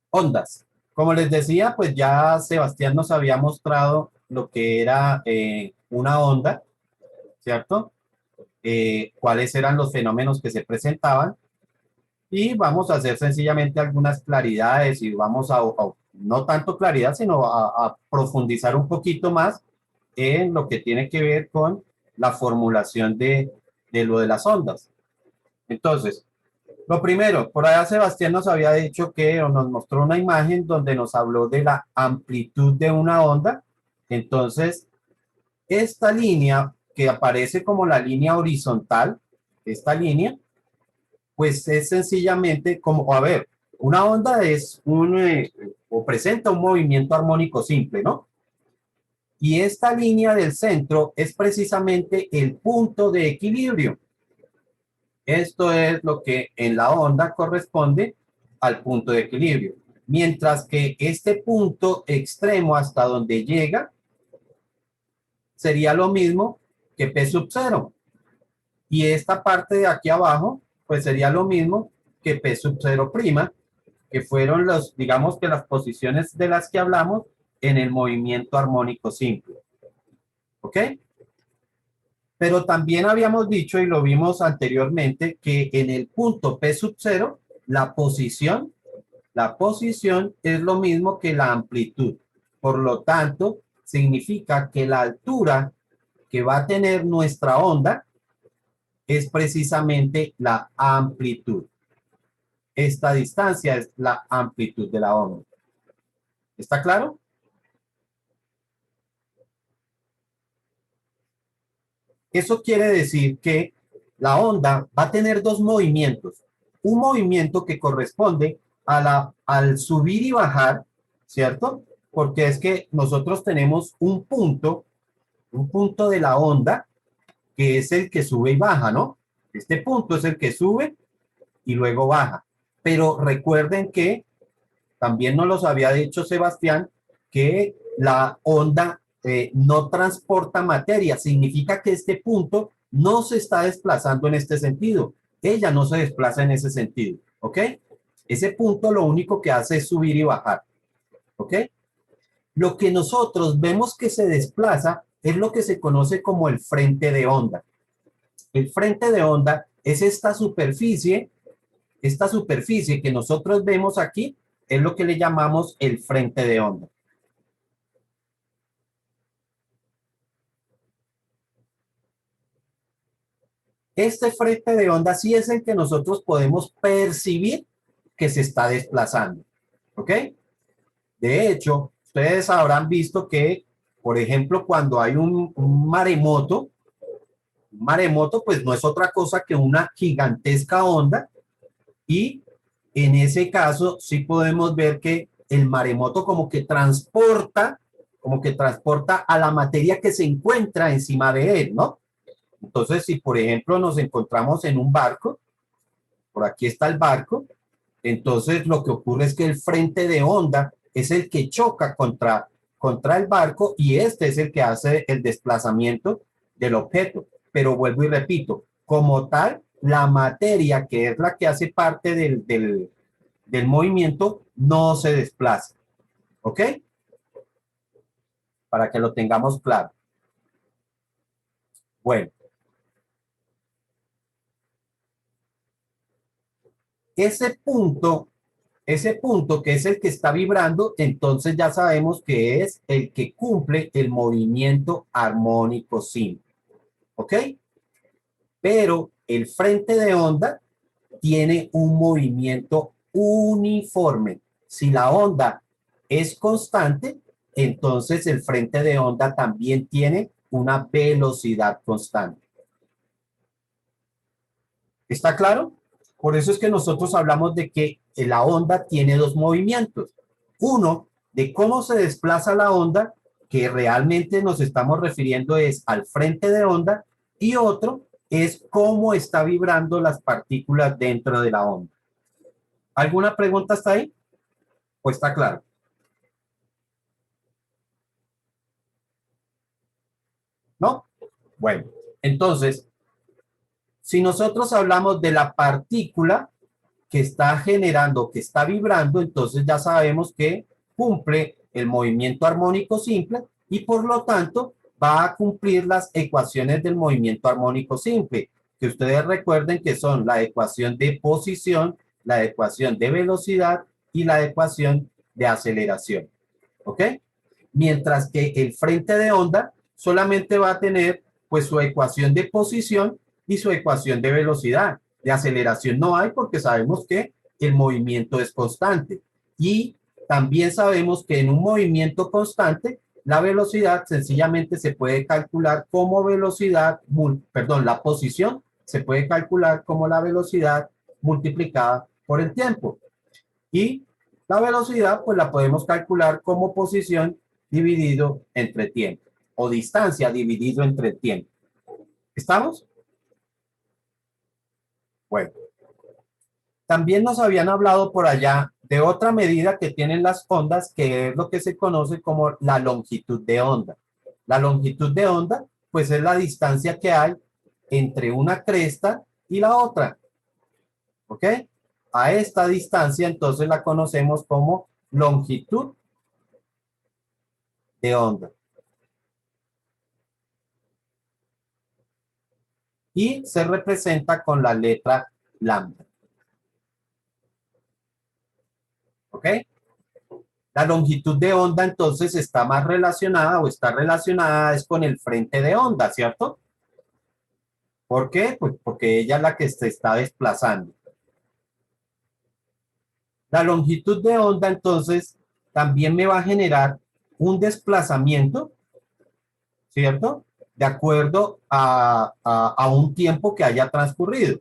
Ondas. Como les decía, pues ya Sebastián nos había mostrado lo que era una onda, ¿cierto? Cuáles eran los fenómenos que se presentaban y vamos a hacer sencillamente algunas claridades y vamos no tanto claridad, sino a profundizar un poquito más en lo que tiene que ver con la formulación de lo de las ondas. Entonces, lo primero, por allá Sebastián nos había dicho que, o nos mostró una imagen donde nos habló de la amplitud de una onda. Entonces, esta línea que aparece como la línea horizontal, esta línea, pues es sencillamente como, a ver, una onda es o presenta un movimiento armónico simple, ¿no? Y esta línea del centro es precisamente el punto de equilibrio. Esto es lo que en la onda corresponde al punto de equilibrio. Mientras que este punto extremo hasta donde llega sería lo mismo que P sub cero. Y esta parte de aquí abajo, pues sería lo mismo que P sub cero prima, que fueron los, digamos que las posiciones de las que hablamos en el movimiento armónico simple. ¿Ok? Pero también habíamos dicho y lo vimos anteriormente que en el punto P sub cero, la posición es lo mismo que la amplitud. Por lo tanto, significa que la altura que va a tener nuestra onda es precisamente la amplitud. Esta distancia es la amplitud de la onda. ¿Está claro? Eso quiere decir que la onda va a tener dos movimientos. Un movimiento que corresponde al subir y bajar, ¿cierto? Porque es que nosotros tenemos un punto de la onda que es el que sube y baja, ¿no? Este punto es el que sube y luego baja. Pero recuerden que también nos los había dicho Sebastián que la onda no transporta materia, significa que este punto no se está desplazando en este sentido, ella no se desplaza en ese sentido, ¿ok? Ese punto lo único que hace es subir y bajar, ¿ok? Lo que nosotros vemos que se desplaza es lo que se conoce como el frente de onda. El frente de onda es esta superficie que nosotros vemos aquí, es lo que le llamamos el frente de onda. Este frente de onda sí es el que nosotros podemos percibir que se está desplazando. ¿Ok? De hecho, ustedes habrán visto que, por ejemplo, cuando hay un maremoto pues no es otra cosa que una gigantesca onda y en ese caso sí podemos ver que el maremoto como que transporta a la materia que se encuentra encima de él, ¿no? Entonces, si por ejemplo nos encontramos en un barco, por aquí está el barco, entonces lo que ocurre es que el frente de onda es el que choca contra el barco y este es el que hace el desplazamiento del objeto. Pero vuelvo y repito, como tal, la materia que es la que hace parte del movimiento no se desplaza. ¿Ok? Para que lo tengamos claro. Bueno, ese punto ese punto que es el que está vibrando, entonces ya sabemos que es el que cumple el movimiento armónico simple. ¿Ok? Pero el frente de onda tiene un movimiento uniforme. Si la onda es constante, entonces el frente de onda también tiene una velocidad constante. ¿Está claro? Por eso es que nosotros hablamos de que la onda tiene dos movimientos. Uno, de cómo se desplaza la onda, que realmente nos estamos refiriendo es al frente de onda, y otro es cómo está vibrando las partículas dentro de la onda. ¿Alguna pregunta hasta ahí? Pues está claro. ¿No? Bueno, entonces, si nosotros hablamos de la partícula, que está generando, que está vibrando, entonces ya sabemos que cumple el movimiento armónico simple y por lo tanto va a cumplir las ecuaciones del movimiento armónico simple, que ustedes recuerden que son la ecuación de posición, la ecuación de velocidad y la ecuación de aceleración. ¿Ok? Mientras que el frente de onda solamente va a tener pues su ecuación de posición y su ecuación de velocidad. De aceleración no hay porque sabemos que el movimiento es constante. Y también sabemos que en un movimiento constante, la velocidad sencillamente se puede calcular como velocidad, perdón, la posición se puede calcular como la velocidad multiplicada por el tiempo. Y la velocidad, pues la podemos calcular como posición dividido entre tiempo o distancia dividido entre tiempo. ¿Estamos? Bueno, también nos habían hablado por allá de otra medida que tienen las ondas, que es lo que se conoce como la longitud de onda. La longitud de onda, pues es la distancia que hay entre una cresta y la otra. ¿Ok? A esta distancia entonces la conocemos como longitud de onda. Y se representa con la letra lambda. ¿Ok? La longitud de onda entonces está más relacionada o está relacionada es con el frente de onda, ¿cierto? ¿Por qué? Pues porque ella es la que se está desplazando. La longitud de onda entonces también me va a generar un desplazamiento, ¿cierto? De acuerdo a un tiempo que haya transcurrido.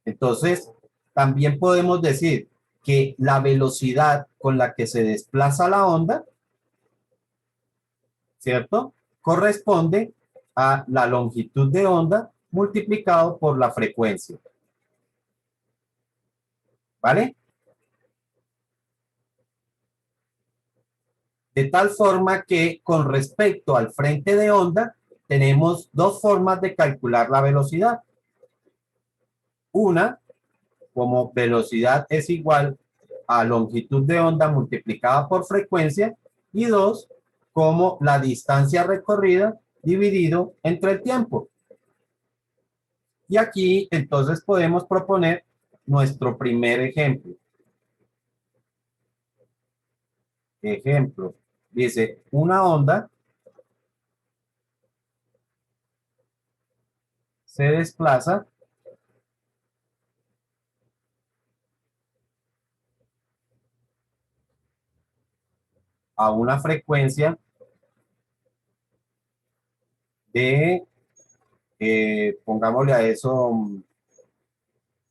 Entonces, también podemos decir que la velocidad con la que se desplaza la onda, ¿cierto? Corresponde a la longitud de onda multiplicado por la frecuencia. ¿Vale? De tal forma que con respecto al frente de onda, tenemos dos formas de calcular la velocidad. Una, como velocidad es igual a longitud de onda multiplicada por frecuencia. Y dos, como la distancia recorrida dividido entre el tiempo. Y aquí entonces podemos proponer nuestro primer ejemplo. Ejemplo, dice, una onda se desplaza a una frecuencia de, pongámosle a eso,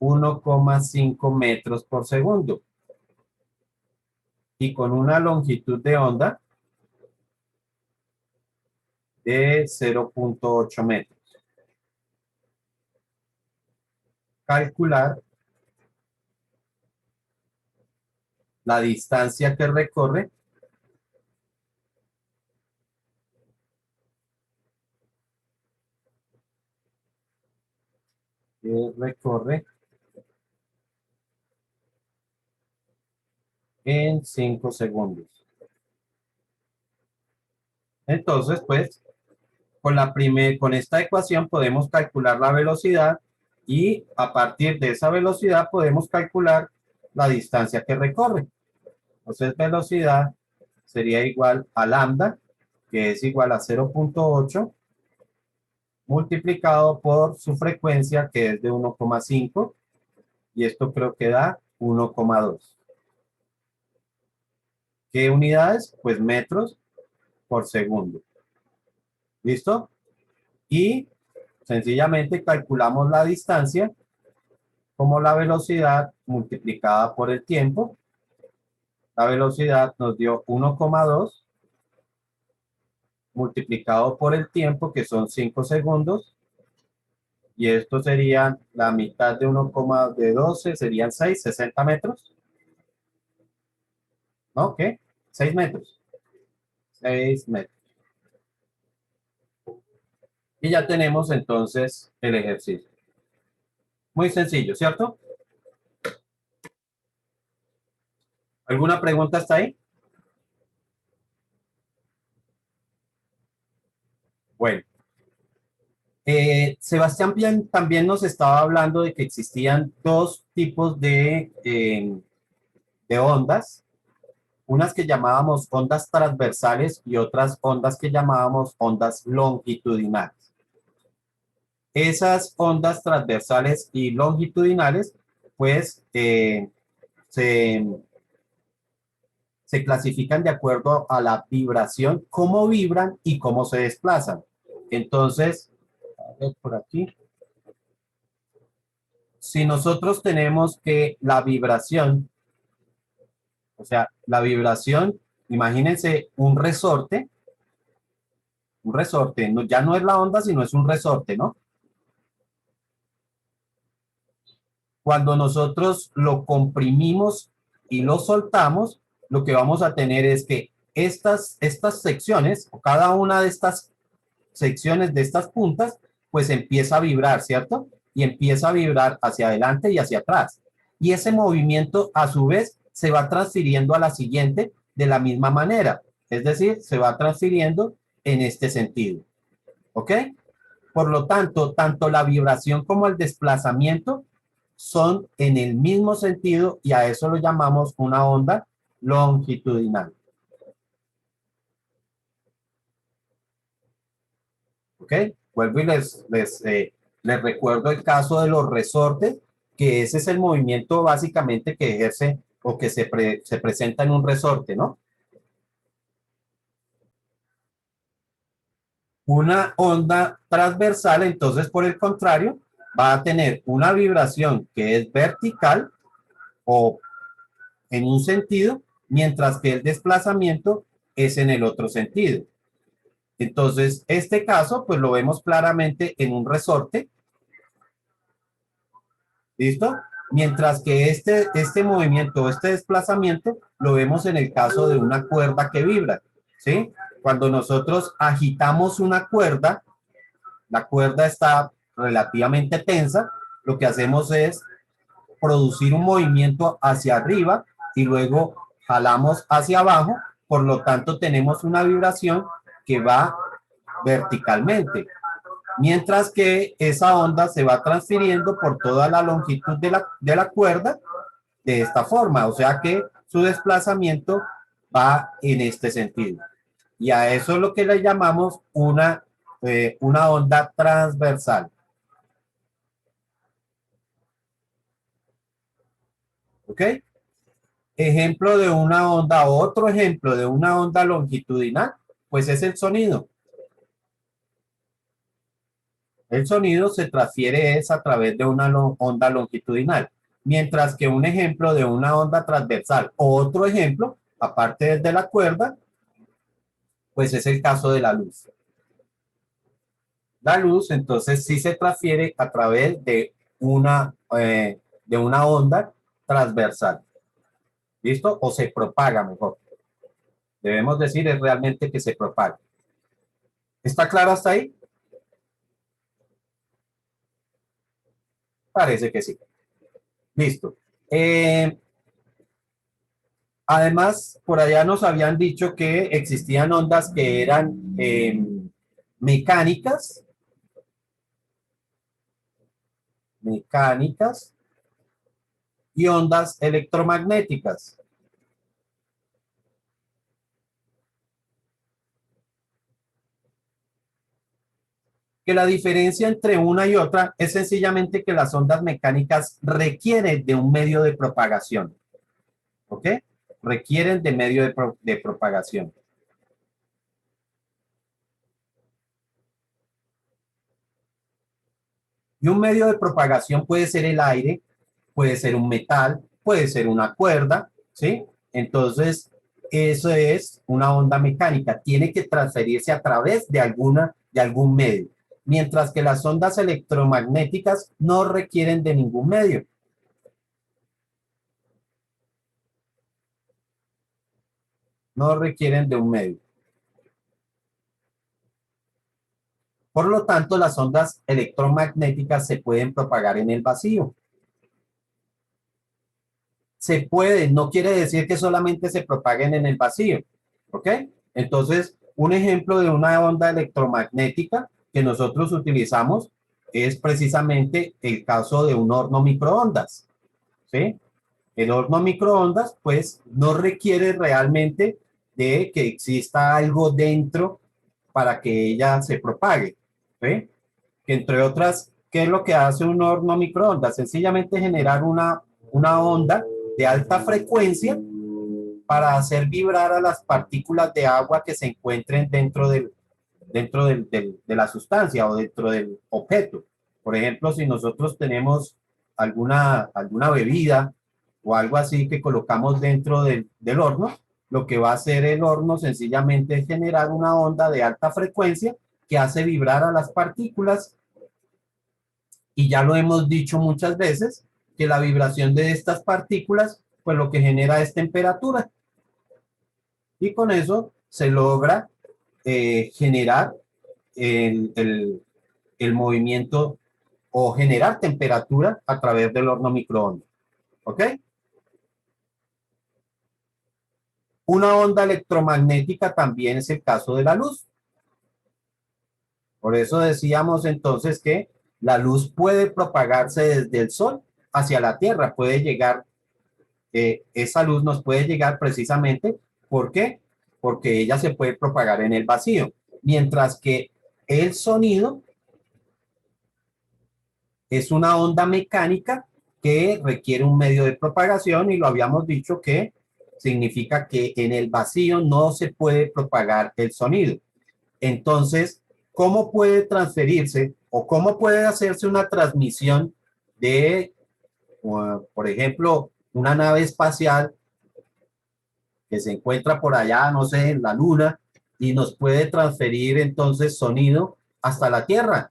1,5 metros por segundo y con una longitud de onda de 0,8 metros. Calcular la distancia que recorre en 5 segundos. Entonces, pues, con esta ecuación podemos calcular la velocidad y a partir de esa velocidad podemos calcular la distancia que recorre. Entonces, velocidad sería igual a lambda, que es igual a 0,8 multiplicado por su frecuencia, que es de 1,5, y esto creo que da 1,2. ¿Qué unidades? Pues metros por segundo. ¿Listo? Y sencillamente calculamos la distancia como la velocidad multiplicada por el tiempo. La velocidad nos dio 1,2 multiplicado por el tiempo, que son 5 segundos. Y esto sería la mitad de 1,12, serían 6, 60 metros. ¿No? ¿Qué? 6 metros. 6 metros. Y ya tenemos entonces el ejercicio. Muy sencillo, ¿cierto? ¿Alguna pregunta hasta ahí? Bueno, Sebastián también nos estaba hablando de que existían dos tipos de ondas, unas que llamábamos ondas transversales y otras ondas que llamábamos ondas longitudinales. Esas ondas transversales y longitudinales, pues, se, se clasifican de acuerdo a la vibración, cómo vibran y cómo se desplazan. Entonces, a ver por aquí, si nosotros tenemos que la vibración, o sea, la vibración, imagínense un resorte, no, ya no es la onda, sino es un resorte, ¿no? Cuando nosotros lo comprimimos y lo soltamos, lo que vamos a tener es que estas secciones, o cada una de estas secciones de estas puntas, pues empieza a vibrar, ¿cierto? Y empieza a vibrar hacia adelante y hacia atrás. Y ese movimiento, a su vez, se va transfiriendo a la siguiente de la misma manera. Es decir, se va transfiriendo en este sentido. ¿Ok? Por lo tanto, tanto la vibración como el desplazamiento son en el mismo sentido y a eso lo llamamos una onda longitudinal. ¿Ok? Vuelvo y les recuerdo el caso de los resortes, que ese es el movimiento básicamente que ejerce o que se presenta en un resorte, ¿no? Una onda transversal, entonces, por el contrario, va a tener una vibración que es vertical o en un sentido, mientras que el desplazamiento es en el otro sentido. Entonces, este caso, pues lo vemos claramente en un resorte, ¿listo? Mientras que este movimiento, este desplazamiento, lo vemos en el caso de una cuerda que vibra, ¿sí? Cuando nosotros agitamos una cuerda, la cuerda está relativamente tensa, lo que hacemos es producir un movimiento hacia arriba y luego jalamos hacia abajo, por lo tanto tenemos una vibración que va verticalmente, mientras que esa onda se va transfiriendo por toda la longitud de la cuerda de esta forma, o sea que su desplazamiento va en este sentido. Y a eso es lo que le llamamos una onda transversal. ¿Ok? Ejemplo de una onda, otro ejemplo de una onda longitudinal, pues es el sonido. El sonido se transfiere es a través de una onda longitudinal, mientras que un ejemplo de una onda transversal o otro ejemplo, aparte de la cuerda, pues es el caso de la luz. La luz entonces sí se transfiere a través de una onda transversal. ¿Listo? O se propaga mejor. Debemos decir es realmente que se propaga. ¿Está claro hasta ahí? Parece que sí. Listo. Además, por allá nos habían dicho que existían ondas que eran mecánicas, mecánicas y ondas electromagnéticas. Que la diferencia entre una y otra es sencillamente que las ondas mecánicas requieren de un medio de propagación, ¿ok? Requieren de medio de propagación. Y un medio de propagación puede ser el aire, puede ser un metal, puede ser una cuerda, ¿sí? Entonces, eso es una onda mecánica. Tiene que transferirse a través de algún medio. Mientras que las ondas electromagnéticas no requieren de ningún medio. No requieren de un medio. Por lo tanto, las ondas electromagnéticas se pueden propagar en el vacío. se pueden, no quiere decir que solamente se propaguen en el vacío, ¿ok? Entonces, un ejemplo de una onda electromagnética que nosotros utilizamos es precisamente el caso de un horno microondas, ¿sí? El horno microondas, pues, no requiere realmente de que exista algo dentro para que ella se propague, ¿sí? Que entre otras, ¿qué es lo que hace un horno microondas? Sencillamente generar una onda de alta frecuencia para hacer vibrar a las partículas de agua que se encuentren de la sustancia o dentro del objeto. Por ejemplo, si nosotros tenemos alguna bebida o algo así que colocamos dentro del horno, lo que va a hacer el horno sencillamente es generar una onda de alta frecuencia que hace vibrar a las partículas, y ya lo hemos dicho muchas veces, que la vibración de estas partículas, pues lo que genera es temperatura, y con eso se logra generar el, el, el movimiento o generar temperatura a través del horno microondas. ¿Ok? Una onda electromagnética también es el caso de la luz. Por eso decíamos entonces que la luz puede propagarse desde el sol hacia la Tierra, puede llegar, esa luz nos puede llegar precisamente, ¿por qué? Porque ella se puede propagar en el vacío, mientras que el sonido es una onda mecánica que requiere un medio de propagación, y lo habíamos dicho que significa que en el vacío no se puede propagar el sonido. Entonces, ¿cómo puede transferirse o cómo puede hacerse una transmisión de, por ejemplo, una nave espacial que se encuentra por allá, no sé, en la Luna, y nos puede transferir entonces sonido hasta la Tierra?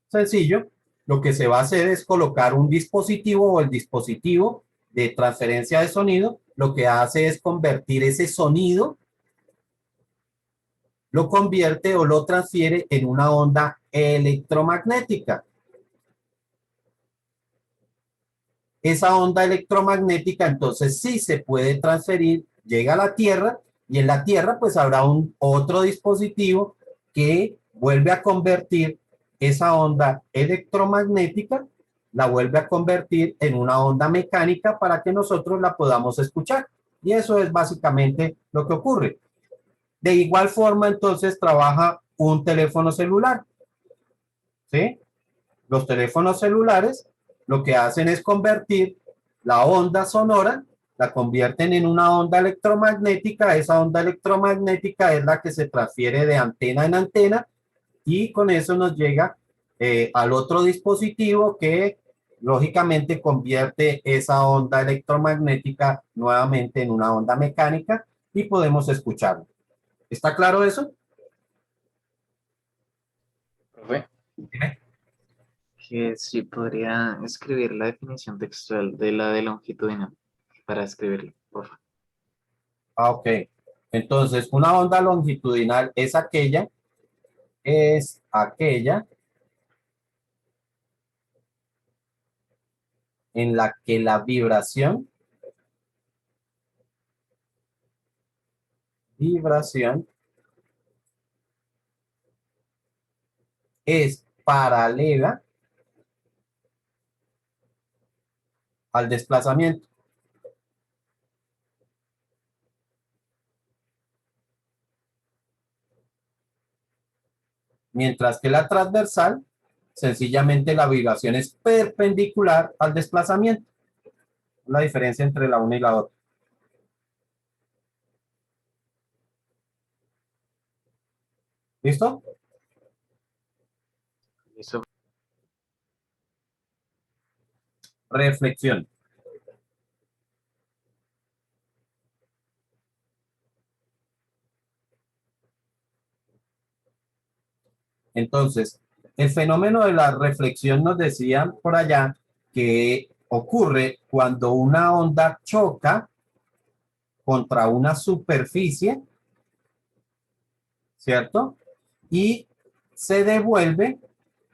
Sencillo, lo que se va a hacer es colocar un dispositivo, o el dispositivo de transferencia de sonido, lo que hace es convertir ese sonido, lo convierte o lo transfiere en una onda electromagnética. Esa onda electromagnética entonces sí se puede transferir, llega a la Tierra, y en la Tierra pues habrá otro dispositivo que vuelve a convertir esa onda electromagnética, la vuelve a convertir en una onda mecánica para que nosotros la podamos escuchar. Y eso es básicamente lo que ocurre. De igual forma entonces trabaja un teléfono celular, ¿sí? Los teléfonos celulares lo que hacen es convertir la onda sonora, la convierten en una onda electromagnética. Esa onda electromagnética es la que se transfiere de antena en antena, y con eso nos llega al otro dispositivo que lógicamente convierte esa onda electromagnética nuevamente en una onda mecánica, y podemos escucharlo. ¿Está claro eso? Profe, Dime. que si podría escribir la definición textual de la de longitudinal para escribirlo, por favor. Ok. Entonces, una onda longitudinal es aquella en la que la vibración es paralela al desplazamiento, mientras que la transversal, sencillamente la vibración es perpendicular al desplazamiento. La diferencia entre la una y la otra. ¿Listo? Eso. Reflexión. Entonces, el fenómeno de la reflexión, nos decían por allá, que ocurre cuando una onda choca contra una superficie, ¿cierto? Y se devuelve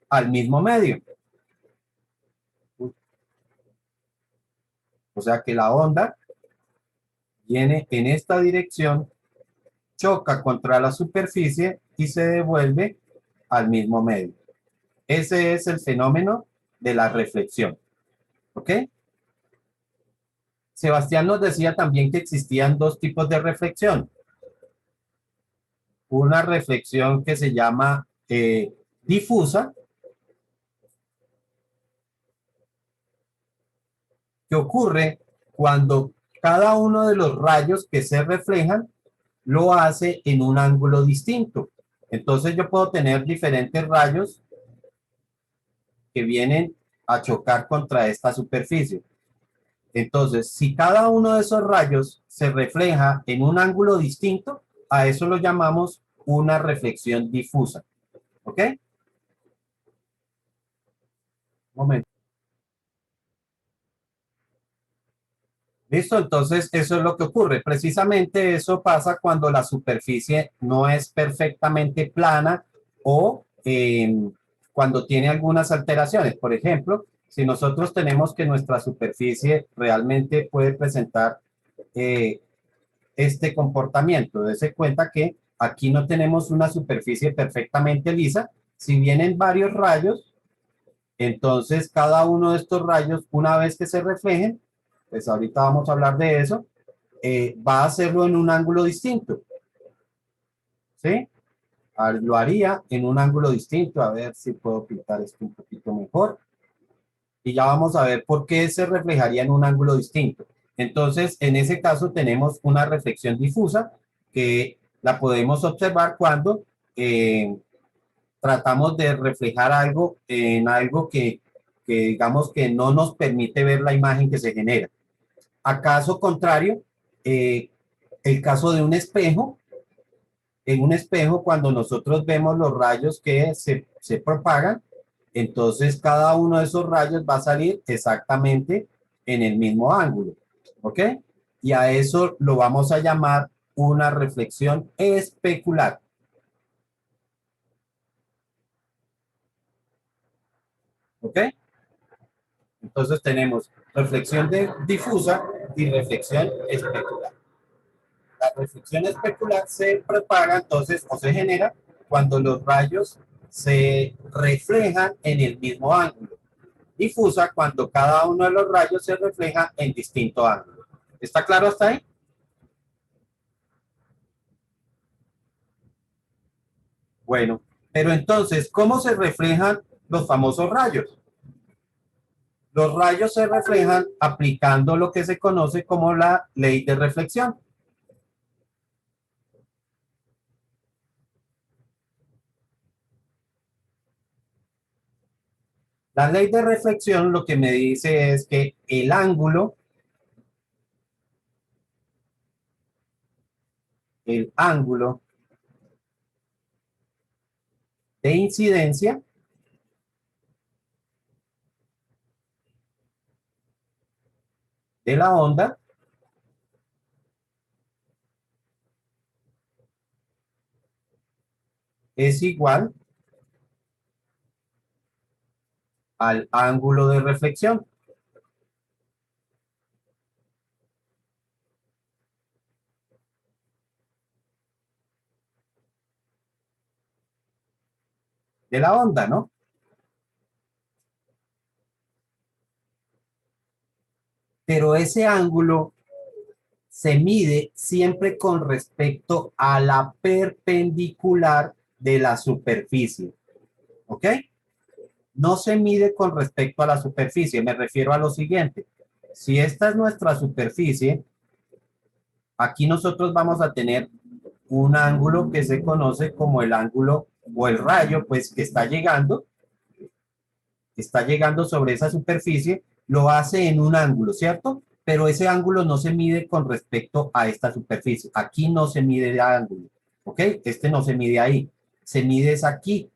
al mismo medio. O sea que la onda viene en esta dirección, choca contra la superficie y se devuelve al mismo medio. Ese es el fenómeno de la reflexión. ¿Ok? Sebastián nos decía también que existían dos tipos de reflexión. Una reflexión que se llama difusa, que ocurre cuando cada uno de los rayos que se reflejan lo hace en un ángulo distinto. Entonces yo puedo tener diferentes rayos que vienen a chocar contra esta superficie. Entonces, si cada uno de esos rayos se refleja en un ángulo distinto, a eso lo llamamos una reflexión difusa. ¿Ok? Un momento. ¿Listo? Entonces, eso es lo que ocurre. Precisamente eso pasa cuando la superficie no es perfectamente plana o cuando tiene algunas alteraciones. Por ejemplo, si nosotros tenemos que nuestra superficie realmente puede presentar eh, este comportamiento, dése cuenta que aquí no tenemos una superficie perfectamente lisa. Si vienen varios rayos, entonces cada uno de estos rayos, una vez que se reflejen, pues ahorita vamos a hablar de eso, va a hacerlo en un ángulo distinto, ¿sí? Lo haría en un ángulo distinto, a ver si puedo pintar esto un poquito mejor. Y ya vamos a ver por qué se reflejaría en un ángulo distinto. Entonces, en ese caso tenemos una reflexión difusa que la podemos observar cuando tratamos de reflejar algo en algo que digamos que no nos permite ver la imagen que se genera. A caso contrario, el caso de un espejo, en un espejo cuando nosotros vemos los rayos que se propagan, entonces cada uno de esos rayos va a salir exactamente en el mismo ángulo, ¿ok? Y a eso lo vamos a llamar una reflexión especular. ¿Ok? Entonces tenemos reflexión difusa y reflexión especular. La reflexión especular se propaga entonces o se genera cuando los rayos se reflejan en el mismo ángulo. Difusa cuando cada uno de los rayos se refleja en distinto ángulo. ¿Está claro hasta ahí? Bueno, pero entonces, ¿cómo se reflejan los famosos rayos? Los rayos se reflejan aplicando lo que se conoce como la ley de reflexión. La ley de reflexión lo que me dice es que el ángulo de incidencia de la onda es igual al ángulo de reflexión. De la onda, ¿no? Pero ese ángulo se mide siempre con respecto a la perpendicular de la superficie. ¿Ok? No se mide con respecto a la superficie. Me refiero a lo siguiente. Si esta es nuestra superficie, aquí nosotros vamos a tener un ángulo que se conoce como el ángulo o el rayo, pues que está llegando sobre esa superficie, lo hace en un ángulo, ¿cierto? Pero ese ángulo no se mide con respecto a esta superficie. Aquí no se mide el ángulo, ¿ok? Este no se mide ahí. Se mide es aquí,